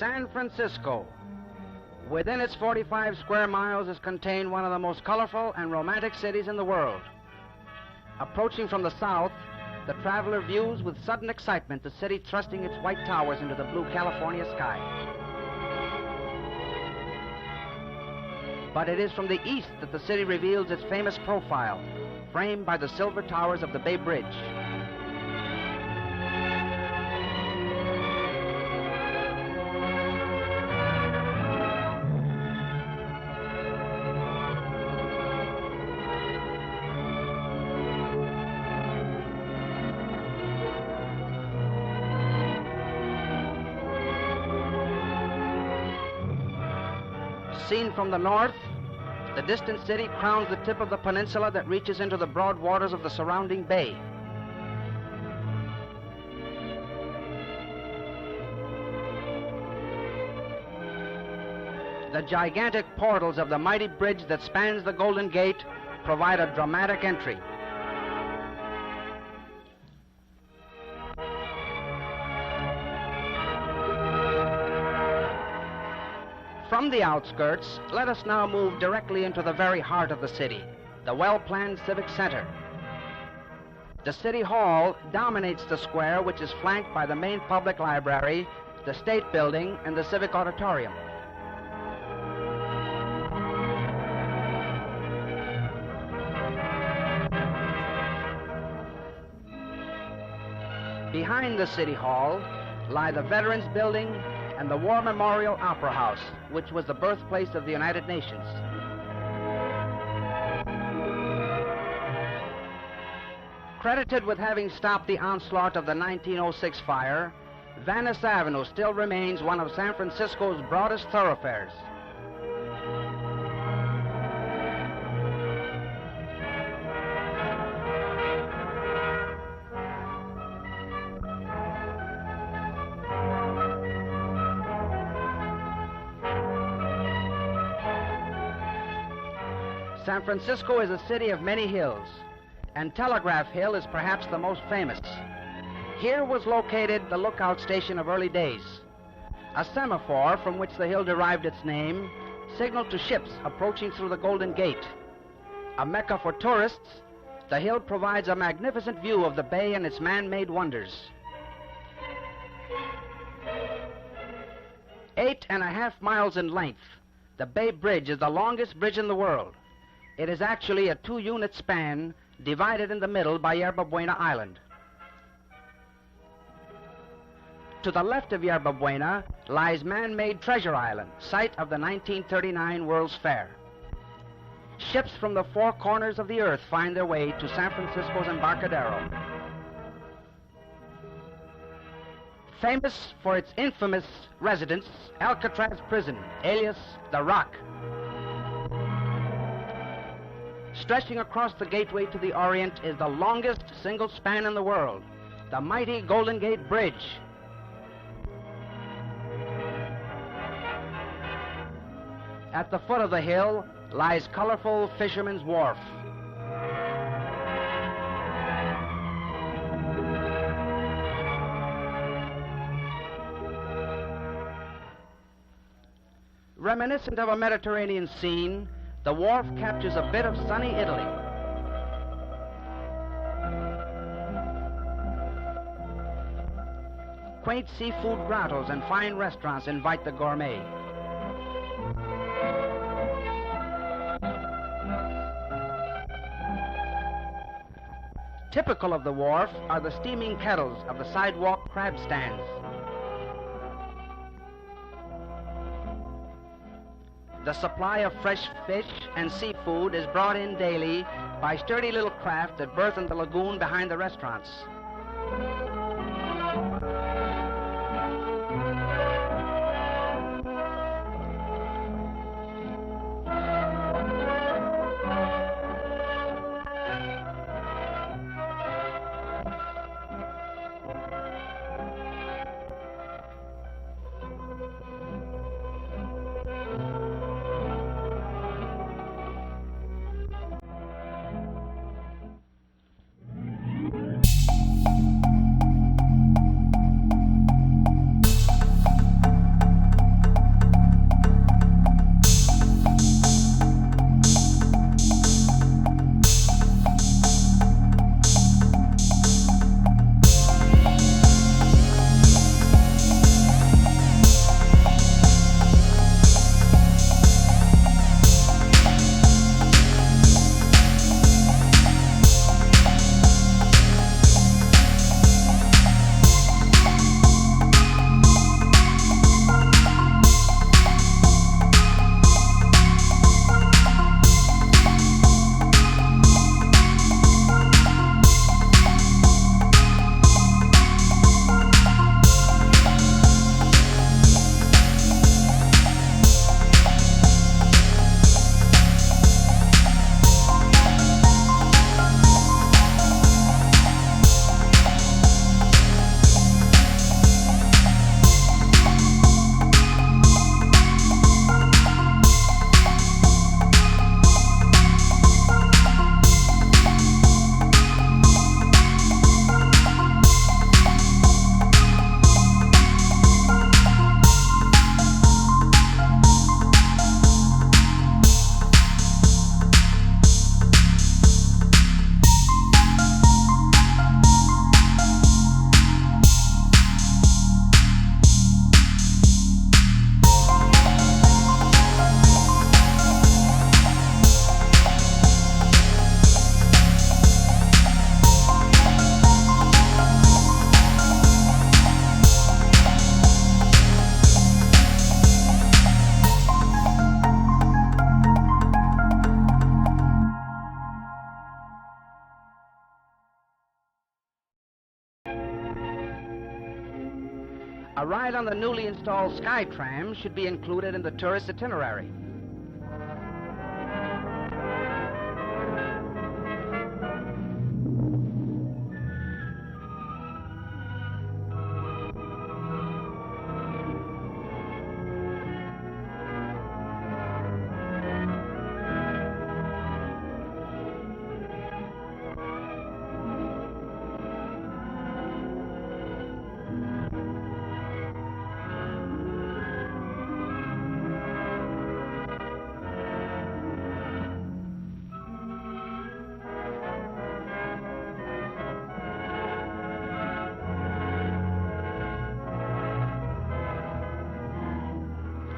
San Francisco. Within its 45 square miles is contained one of the most colorful and romantic cities in the world. Approaching from the south, the traveler views with sudden excitement the city thrusting its white towers into the blue California sky. But it is from the east that the city reveals its famous profile, framed by the silver towers of the Bay Bridge. Seen from the north, the distant city crowns the tip of the peninsula that reaches into the broad waters of the surrounding bay. The gigantic portals of the mighty bridge that spans the Golden Gate provide a dramatic entry. From the outskirts, let us now move directly into the very heart of the city, the well-planned Civic Center. The City Hall dominates the square, which is flanked by the main public library, the State Building, and the Civic Auditorium. Behind the City Hall lie the Veterans Building and the War Memorial Opera House, which was the birthplace of the United Nations. Credited with having stopped the onslaught of the 1906 fire, Venice Avenue still remains one of San Francisco's broadest thoroughfares. San Francisco is a city of many hills, and Telegraph Hill is perhaps the most famous. Here was located the lookout station of early days. A semaphore, from which the hill derived its name, signaled to ships approaching through the Golden Gate. A mecca for tourists, the hill provides a magnificent view of the bay and its man-made wonders. 8.5 miles in length, the Bay Bridge is the longest bridge in the world. It is actually a 2-unit span divided in the middle by Yerba Buena Island. To the left of Yerba Buena lies man-made Treasure Island, site of the 1939 World's Fair. Ships from the four corners of the earth find their way to San Francisco's Embarcadero. Famous for its infamous residence, Alcatraz Prison, alias the Rock. Stretching across the gateway to the Orient is the longest single span in the world, the mighty Golden Gate Bridge. At the foot of the hill lies colorful Fisherman's Wharf. Reminiscent of a Mediterranean scene, the wharf captures a bit of sunny Italy. Quaint seafood grottos and fine restaurants invite the gourmet. Typical of the wharf are the steaming kettles of the sidewalk crab stands. The supply of fresh fish and seafood is brought in daily by sturdy little craft that berth in the lagoon behind the restaurants. A ride on the newly installed SkyTram should be included in the tourist itinerary.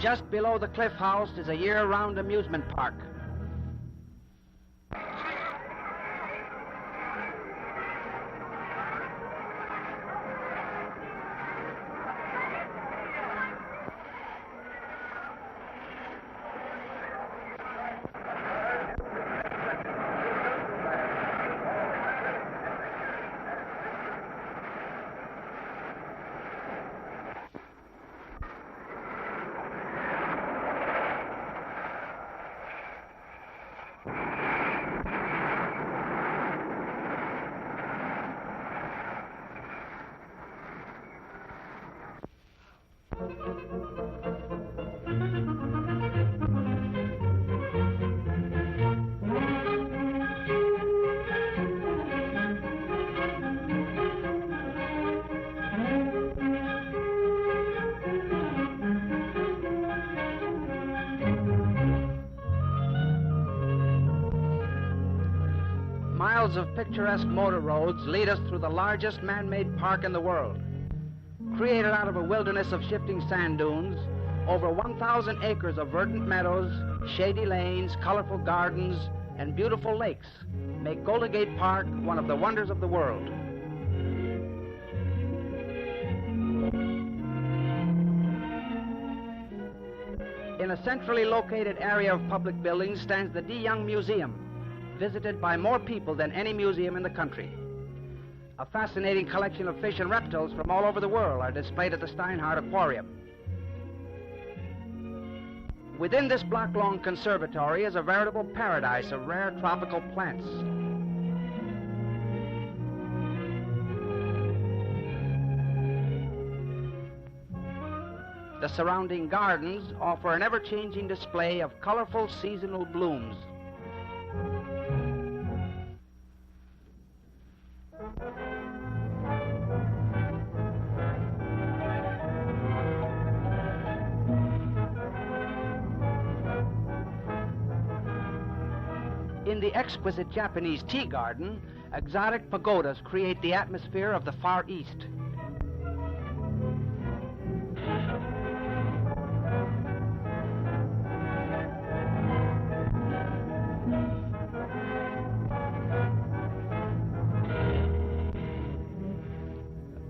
Just below the Cliff House is a year-round amusement park. Miles of picturesque motor roads lead us through the largest man-made park in the world. Created out of a wilderness of shifting sand dunes, over 1,000 acres of verdant meadows, shady lanes, colorful gardens, and beautiful lakes make Golden Gate Park one of the wonders of the world. In a centrally located area of public buildings stands the De Young Museum, visited by more people than any museum in the country. A fascinating collection of fish and reptiles from all over the world are displayed at the Steinhardt Aquarium. Within this block-long conservatory is a veritable paradise of rare tropical plants. The surrounding gardens offer an ever-changing display of colorful seasonal blooms. In the exquisite Japanese tea garden, exotic pagodas create the atmosphere of the Far East.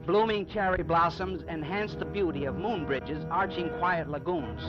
Blooming cherry blossoms enhance the beauty of moon bridges arching quiet lagoons.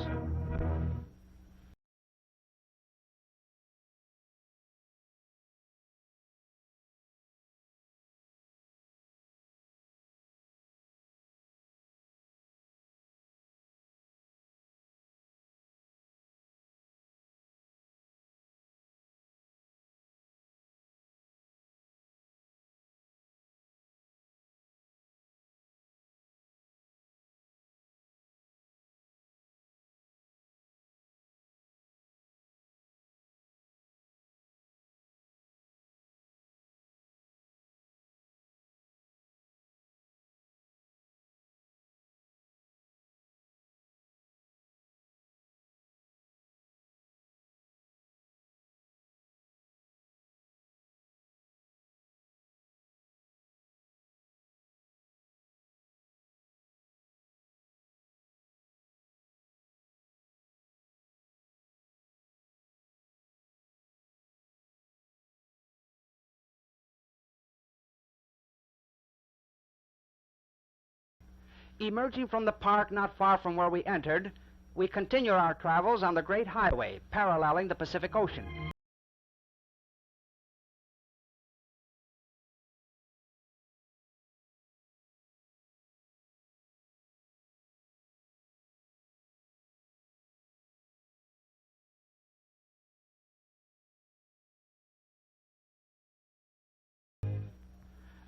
Emerging from the park not far from where we entered, we continue our travels on the Great Highway, paralleling the Pacific Ocean.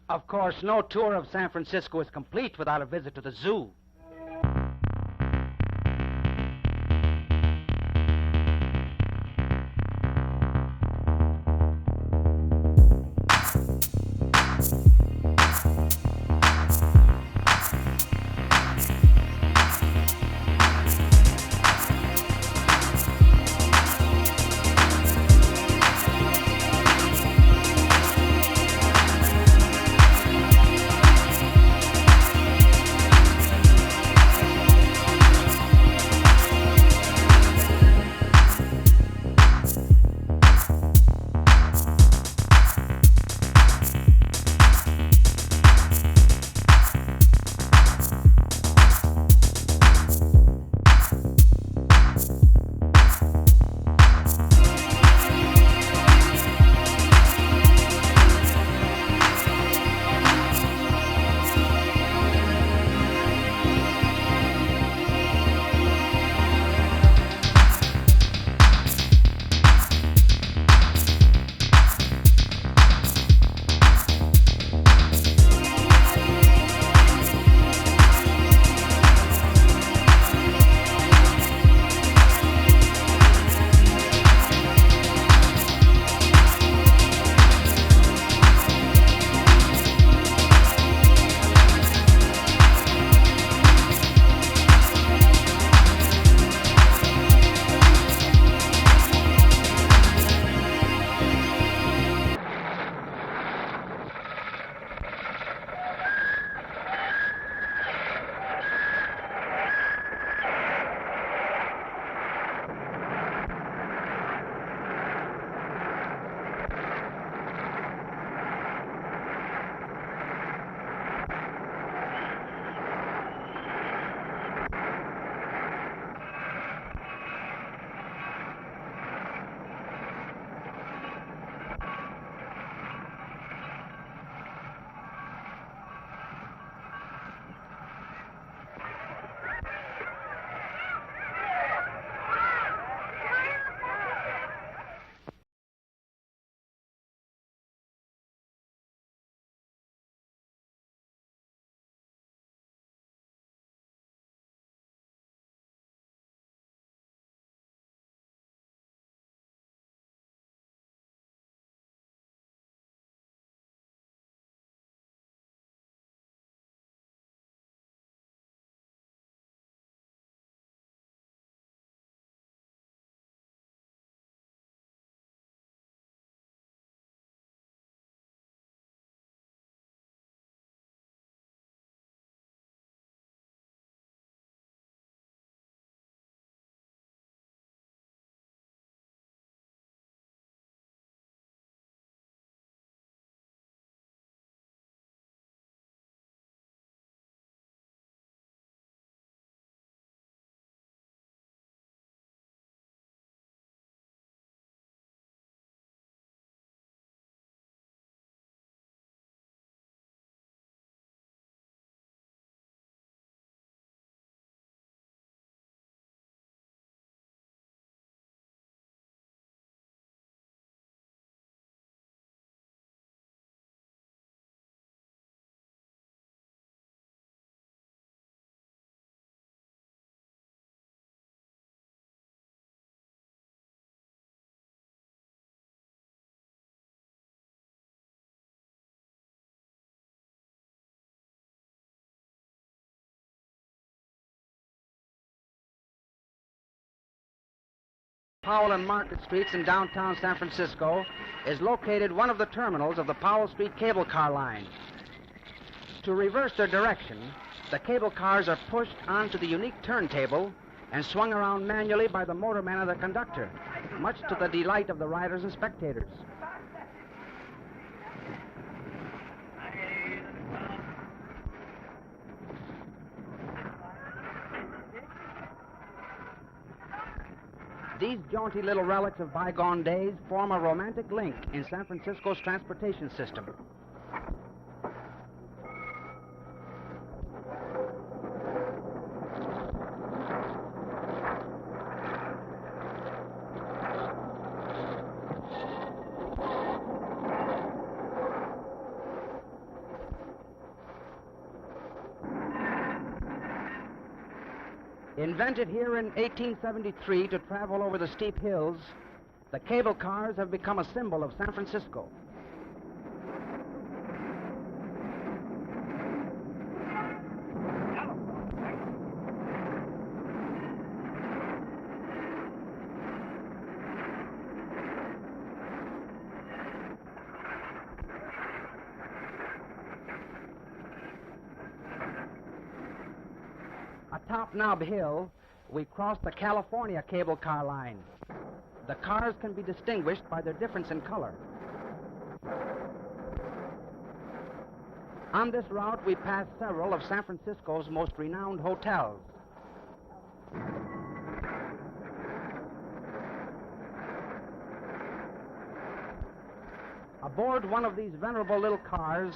Of course, no tour of San Francisco is complete without a visit to the zoo. Powell and Market Streets in downtown San Francisco is located one of the terminals of the Powell Street cable car line. To reverse their direction, the cable cars are pushed onto the unique turntable and swung around manually by the motorman and the conductor, much to the delight of the riders and spectators. These jaunty little relics of bygone days form a romantic link in San Francisco's transportation system. Invented here in 1873 to travel over the steep hills, the cable cars have become a symbol of San Francisco. Atop Nob Hill, we cross the California cable car line. The cars can be distinguished by their difference in color. On this route, we pass several of San Francisco's most renowned hotels. Aboard one of these venerable little cars,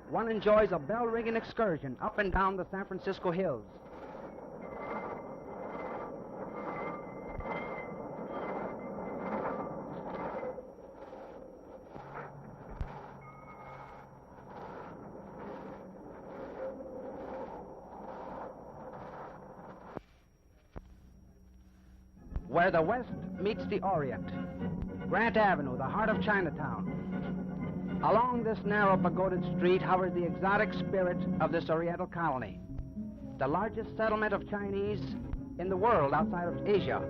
one enjoys a bell-ringing excursion up and down the San Francisco hills. Where the West meets the Orient, Grant Avenue, the heart of Chinatown. Along this narrow pagoded street hovers the exotic spirit of this Oriental colony, the largest settlement of Chinese in the world outside of Asia.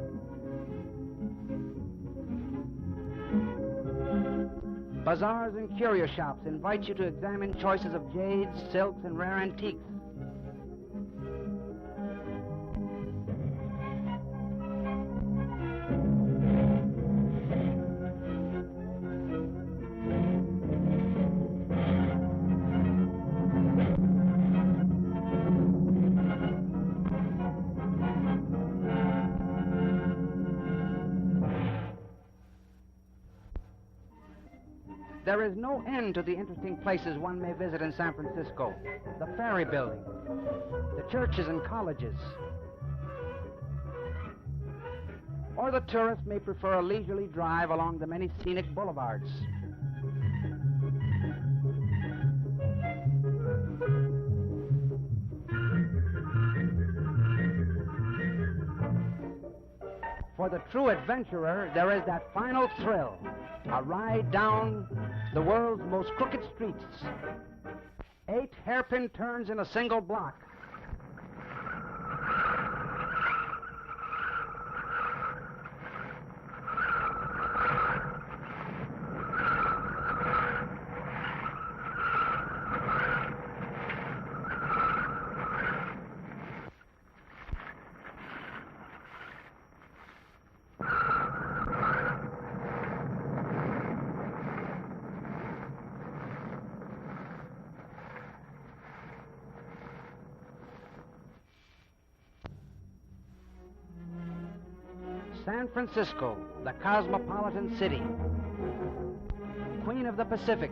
Bazaars and curio shops invite you to examine choices of jades, silks, and rare antiques. There is no end to the interesting places one may visit in San Francisco. The Ferry Building, the churches and colleges. Or the tourist may prefer a leisurely drive along the many scenic boulevards. For the true adventurer, there is that final thrill, a ride down the world's most crooked streets. 8 hairpin turns in a single block. San Francisco, the cosmopolitan city, Queen of the Pacific,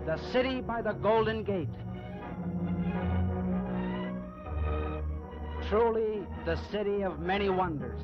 the city by the Golden Gate, truly the city of many wonders.